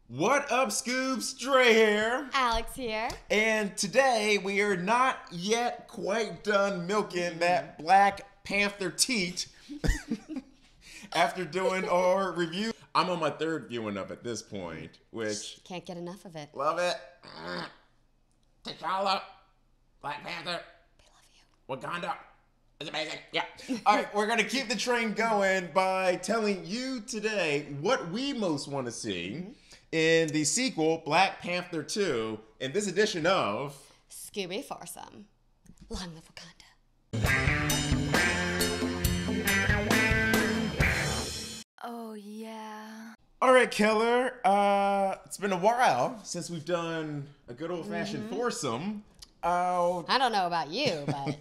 What up, Scoobs? Dre here. Alex here. And today we are not yet quite done milking that Black Panther teat after doing our review. I'm on my third viewing of it at this point, which... Can't get enough of it. Love it. T'Challa, Black Panther, We love you. Wakanda. It's amazing. Yeah. All right, we're going to keep the train going by telling you today what we most want to see in the sequel, Black Panther 2, in this edition of... Scooby Foursome. Long live Wakanda. Oh, yeah. All right, Keller. It's been a while since we've done a good old-fashioned foursome. I don't know about you, but...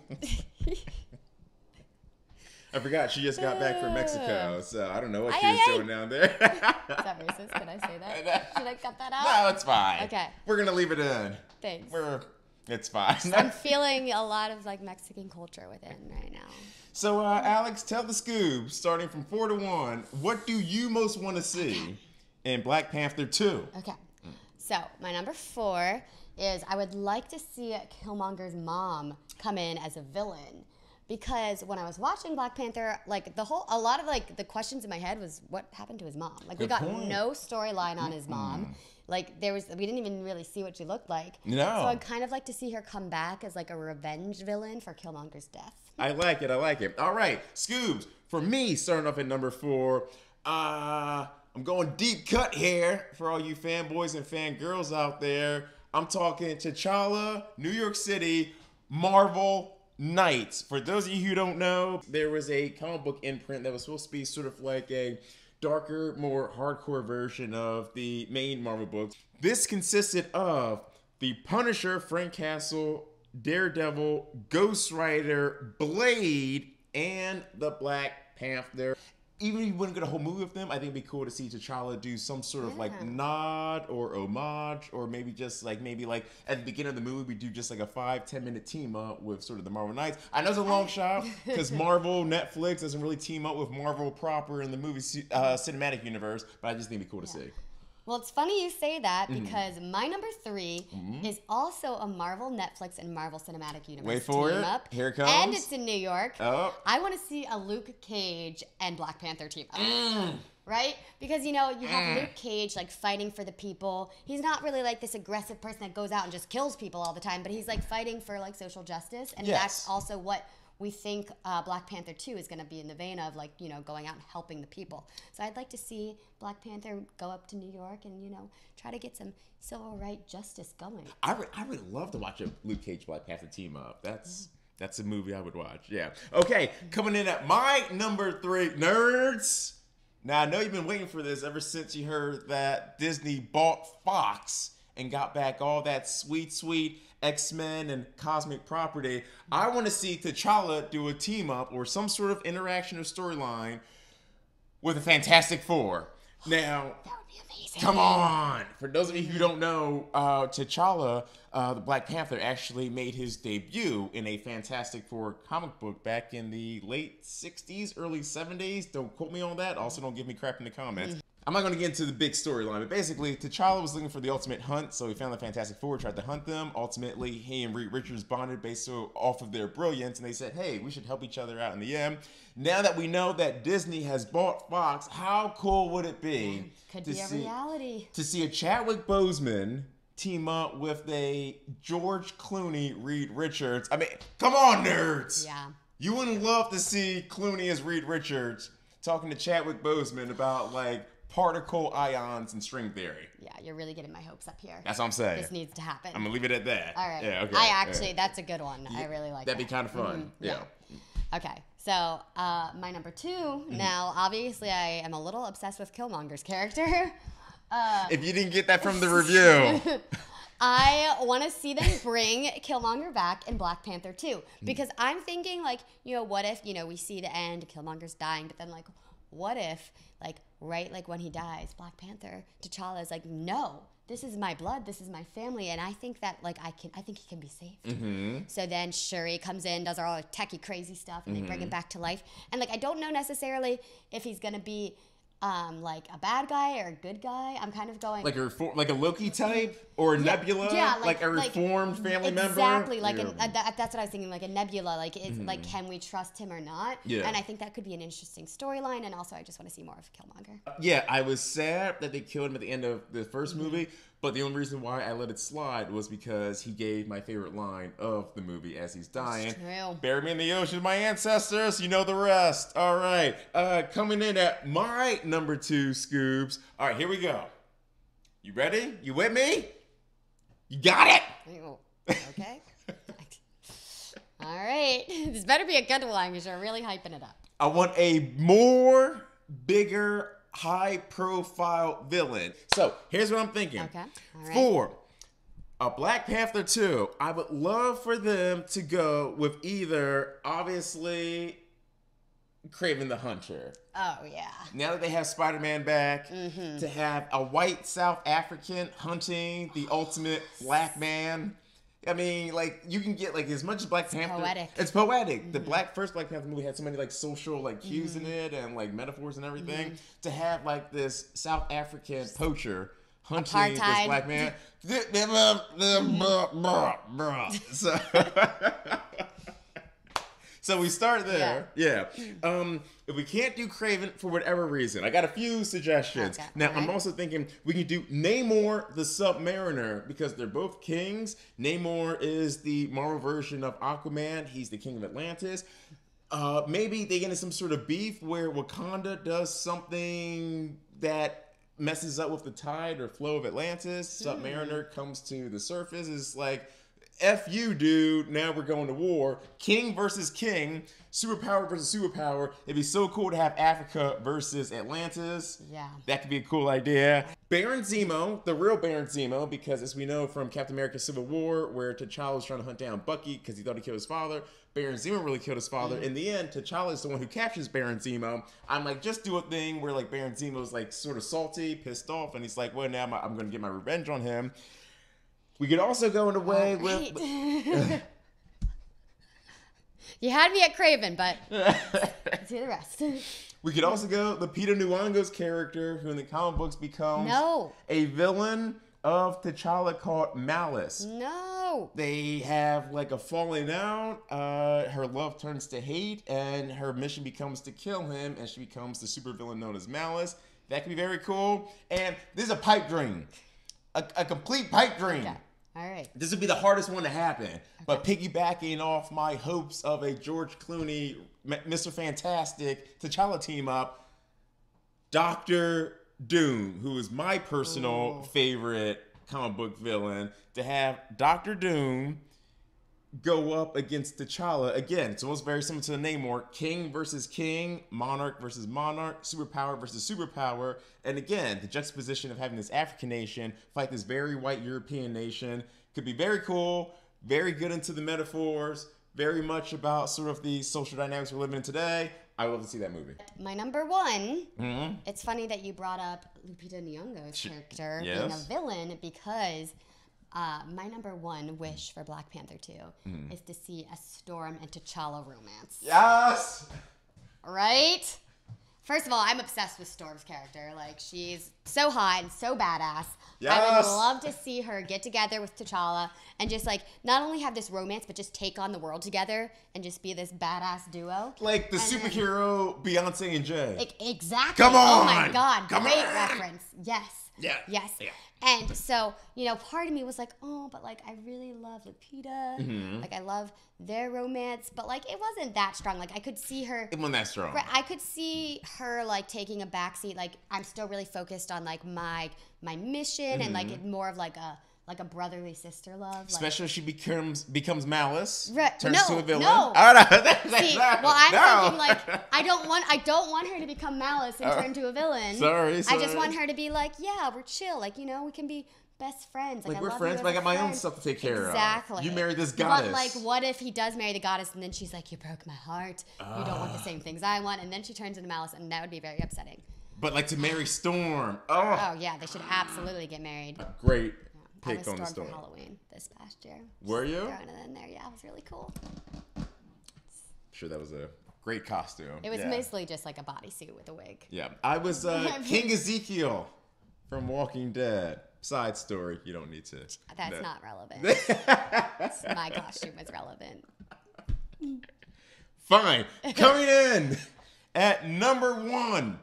I forgot she just got back from Mexico, so I don't know what she was doing down there. Is that racist? Can I say that? Should I cut that out? No, it's fine. Okay. We're going to leave it in. Thanks. It's fine. I'm feeling a lot of like Mexican culture within right now. So, Alex, tell the Scoob, starting from 4 to 1, what do you most want to see in Black Panther 2? Okay. So, my number 4 is I would like to see Killmonger's mom come in as a villain. Because when I was watching Black Panther, like a lot of like the questions in my head was what happened to his mom? Like we got no storyline on his mom. Like we didn't even really see what she looked like. No. So I'd kind of like to see her come back as like a revenge villain for Killmonger's death. I like it. All right, Scoobs, for me, starting off at number 4, I'm going deep cut here for all you fanboys and fangirls out there. I'm talking T'Challa, New York City, Marvel Knights. For those of you who don't know, there was a comic book imprint that was supposed to be sort of like a darker, more hardcore version of the main Marvel books. This consisted of the Punisher, Frank Castle, Daredevil, Ghost Rider, Blade, and the Black Panther. Even if you wouldn't get a whole movie of them, I think it'd be cool to see T'Challa do some sort of like nod or homage, or maybe just like at the beginning of the movie we do just like a 5-10 minute team up with sort of the Marvel Knights. I know it's a long shot because Marvel Netflix doesn't really team up with Marvel proper in the movie cinematic universe, but I just think it'd be cool to see. Well, it's funny you say that because my number 3 is also a Marvel Netflix and Marvel Cinematic Universe Wait for team it. up. Here it comes. And it's in New York. Oh. I want to see a Luke Cage and Black Panther team up. Right? Because, you have Luke Cage, like, fighting for the people. He's not really, like, this aggressive person that goes out and just kills people all the time, but he's, like, fighting for, like, social justice. And that's also what we think Black Panther 2 is going to be in the vein of, like, going out and helping the people. So I'd like to see Black Panther go up to New York and, try to get some civil rights justice going. I would love to watch a Luke Cage Black Panther team up. That's a movie I would watch. Yeah. Okay, coming in at my number 3, nerds. Now, I know you've been waiting for this ever since you heard that Disney bought Fox and got back all that sweet X-Men and cosmic property. I want to see T'Challa do a team-up or some sort of interaction or storyline with the Fantastic Four. Now, That would be amazing. come on! For those of you who don't know, T'Challa, the Black Panther, actually made his debut in a Fantastic Four comic book back in the late 60s, early 70s. Don't quote me on that. Also, don't give me crap in the comments. I'm not going to get into the big storyline, but basically, T'Challa was looking for the ultimate hunt, so he found the Fantastic Four, tried to hunt them. Ultimately, he and Reed Richards bonded based off of their brilliance, and they said, hey, we should help each other out in the end. Now that we know that Disney has bought Fox, how cool would it be Could be a reality. to see a Chadwick Boseman team up with a George Clooney, Reed Richards? I mean, come on, nerds! Yeah. You wouldn't love to see Clooney as Reed Richards talking to Chadwick Boseman about, like, particle ions and string theory. Yeah, you're really getting my hopes up here. That's what I'm saying. This needs to happen. I'm going to leave it at that. All right. Yeah, okay. That's a good one. I really like that. That'd be kind of fun. Yeah. Okay, so my number 2, now, obviously I am a little obsessed with Killmonger's character. If you didn't get that from the review. I want to see them bring Killmonger back in Black Panther 2. Because I'm thinking, like, what if, we see the end, Killmonger's dying, but then, like, what if, like, right, like, when he dies, Black Panther, T'Challa is like, no, this is my blood, this is my family, and I think that, like, I think he can be saved. So then Shuri comes in, does all the techie crazy stuff, and they bring him back to life. And, like, I don't know necessarily if he's going to be like a bad guy or a good guy. I'm kind of going like a Loki type or a Nebula, yeah, like a reformed family member. Exactly, like that's what I was thinking, like a Nebula. Like, like, can we trust him or not? Yeah. And I think that could be an interesting storyline. And also, I just want to see more of Killmonger. Yeah, I was sad that they killed him at the end of the first movie, but the only reason why I let it slide was because he gave my favorite line of the movie as he's dying. That's true. Bury me in the ocean, my ancestors. You know the rest. All right, coming in at my number 2, Scoobs. All right, here we go. You ready? You with me? You got it. Okay. All right. This better be a good one because you're really hyping it up. I want a bigger, high-profile villain. So here's what I'm thinking. Okay. All right. For a Black Panther 2, I would love for them to go with either, obviously, Kraven the Hunter. Oh, yeah. Now that they have Spider-Man back, to have a white South African hunting the ultimate black man. I mean, like, you can get, like, as much as Black Panther. Poetic. It's poetic. The first Black Panther movie had so many, like, social, like, cues in it and, like, metaphors and everything. To have, like, this South African poacher hunting Apartheid. this black man. So we start there. Yeah. If we can't do Kraven for whatever reason, I got a few suggestions. Okay. Now, I'm also thinking we can do Namor the Submariner because they're both kings. Namor is the Marvel version of Aquaman. He's the king of Atlantis. Maybe they get into some sort of beef where Wakanda does something that messes up with the tide or flow of Atlantis. Submariner comes to the surface. It's like, F you, dude. Now we're going to war. King versus king. Superpower versus superpower. It'd be so cool to have Africa versus Atlantis. Yeah. That could be a cool idea. Baron Zemo, the real Baron Zemo, because as we know from Captain America Civil War, where T'Challa was trying to hunt down Bucky because he thought he killed his father, Baron Zemo really killed his father. In the end, T'Challa is the one who captures Baron Zemo. I'm like, just do a thing where like Baron Zemo's like sort of salty, pissed off, and he's like, well, now I'm going to get my revenge on him. We could also go in a way with... You had me at Kraven, but let's hear the rest. We could also go Lupita Nyong'o's character, who in the comic books becomes a villain of T'Challa called Malice. No. They have like a falling out. Her love turns to hate, and her mission becomes to kill him, and she becomes the supervillain known as Malice. That could be very cool. And this is a pipe dream. A complete pipe dream. Okay. All right. This would be the hardest one to happen. Okay. But piggybacking off my hopes of a George Clooney, Mr. Fantastic, T'Challa team up, Dr. Doom, who is my personal favorite comic book villain, to have Dr. Doom go up against T'Challa. Again, it's almost very similar to the Namor. King versus king, monarch versus monarch, superpower versus superpower. And again, the juxtaposition of having this African nation fight this very white European nation could be very cool, very good into the metaphors, very much about sort of the social dynamics we're living in today. I would love to see that movie. My number 1, it's funny that you brought up Lupita Nyong'o's character being a villain because... my number 1 wish for Black Panther 2 is to see a Storm and T'Challa romance. Yes! Right? First of all, I'm obsessed with Storm's character. Like, she's so hot and so badass. Yes! I would love to see her get together with T'Challa and just, like, not only have this romance, but just take on the world together and just be this badass duo. Like the superhero Beyonce and Jay. Exactly. Come on! Oh, my God. Great reference. Yes. Yeah. Yes. Yeah. And so, you know, part of me was like, oh, but like, I really love Lupita. Like, I love their romance, but like, it wasn't that strong. Like, I could see her. It wasn't that strong. I could see her like taking a backseat. Like, I'm still really focused on like my mission and like more of like a brotherly sister love. Especially if she becomes Malice. Right. Turns to a villain. No. Oh, no. See, well, I'm thinking like I don't want her to become Malice and turn to a villain. Sorry. I just want her to be like, yeah, we're chill. Like, you know, we can be best friends. Like I we're love friends, you but I as got a my friend. own stuff to take care of. Exactly. You married this goddess. But like, what if he does marry the goddess and then she's like, you broke my heart. You don't want the same things I want, and then she turns into Malice, and that would be very upsetting. But like to marry Storm. Oh. Oh yeah, they should absolutely get married. Great. I was Pick on the Storm Storm. for Halloween this past year. Were you? Throwing it in there, yeah, it was really cool. Sure, that was a Great costume. It was mostly just like a bodysuit with a wig. Yeah. I was King Ezekiel from Walking Dead. Side story. You don't need to. That's not relevant. My costume was relevant. Fine. Coming in at number 1.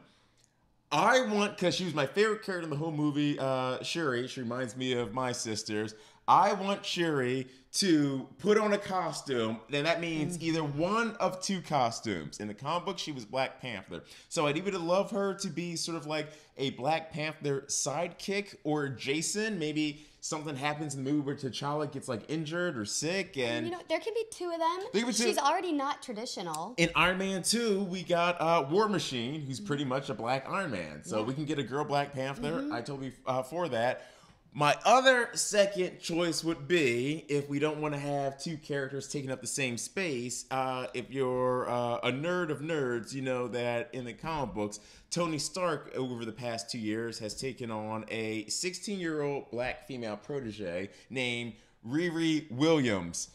I want, because she was my favorite character in the whole movie, Shuri. She reminds me of my sisters. I want Shuri to put on a costume, and that means either one of 2 costumes. In the comic book, she was Black Panther. So I'd either love her to be sort of like a Black Panther sidekick or Jason. Maybe something happens in the movie where T'Challa gets like injured or sick, and you know, there can be 2 of them. There can be 2. She's already not traditional. In Iron Man 2, we got War Machine, who's pretty much a Black Iron Man. So we can get a girl Black Panther. I totally for that. My other second choice would be, if we don't want to have 2 characters taking up the same space, if you're a nerd of nerds, you know that in the comic books, Tony Stark, over the past 2 years, has taken on a 16-year-old Black female protege named Riri Williams.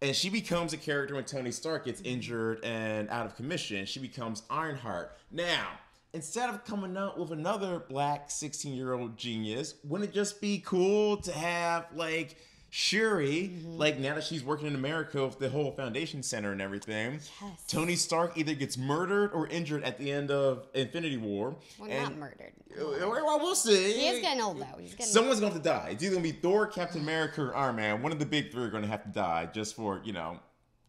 And she becomes a character when Tony Stark gets injured and out of commission. She becomes Ironheart. Now, instead of coming out with another Black 16-year-old genius, wouldn't it just be cool to have, like, Shuri, like, now that she's working in America with the whole Foundation Center and everything, Tony Stark either gets murdered or injured at the end of Infinity War. Well, not murdered. Well, we'll see. He is getting old, though. Someone's going to die. It's either going to be Thor, Captain America, or Iron Man. One of the big 3 are going to have to die just for, you know,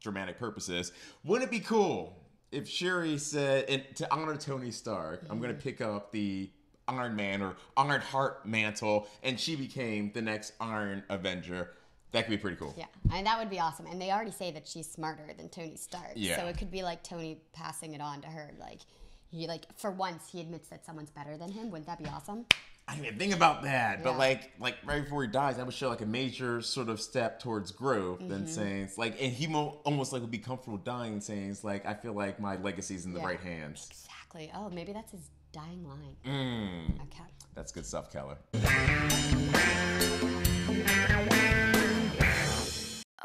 dramatic purposes. Wouldn't it be cool if Shuri said, and to honor Tony Stark, I'm going to pick up the Iron Man or Iron Heart mantle, and she became the next Iron Avenger? That could be pretty cool. Yeah, and that would be awesome. And they already say that she's smarter than Tony Stark. Yeah. So it could be like Tony passing it on to her. Like for once, he admits that someone's better than him. Wouldn't that be awesome? I didn't even think about that. Yeah. But like right before he dies, that would show like a major sort of step towards growth and saying it's like, and he almost like would be comfortable dying, saying it's like, I feel like my legacy's in the right hands. Exactly. Oh, maybe that's his dying line. Okay. That's good stuff, Keller.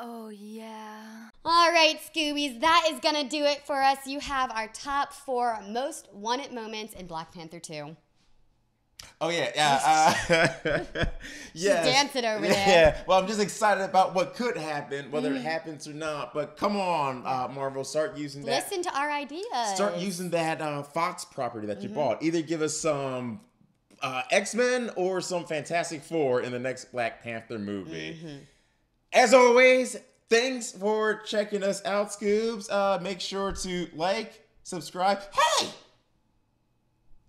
Oh, yeah. All right, Scoobies, that is going to do it for us. You have our top 4 most wanted moments in Black Panther 2. Oh, yeah. Yeah. She's dancing over there. Yeah. Well, I'm just excited about what could happen, whether it happens or not. But come on, Marvel, start using that. Listen to our ideas. Start using that Fox property that you bought. Either give us some X-Men or some Fantastic Four in the next Black Panther movie. As always, thanks for checking us out, Scoobs. Make sure to like, subscribe. Hey!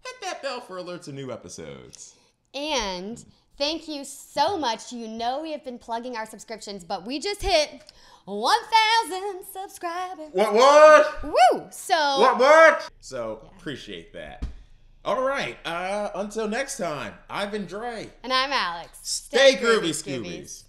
Hit that bell for alerts of new episodes. And thank you so much. You know we have been plugging our subscriptions, but we just hit 1,000 subscribers. What? Woo! So What? So, appreciate that. All right. Until next time, I've been Dre. And I'm Alex. Stay groovy, Scoobies.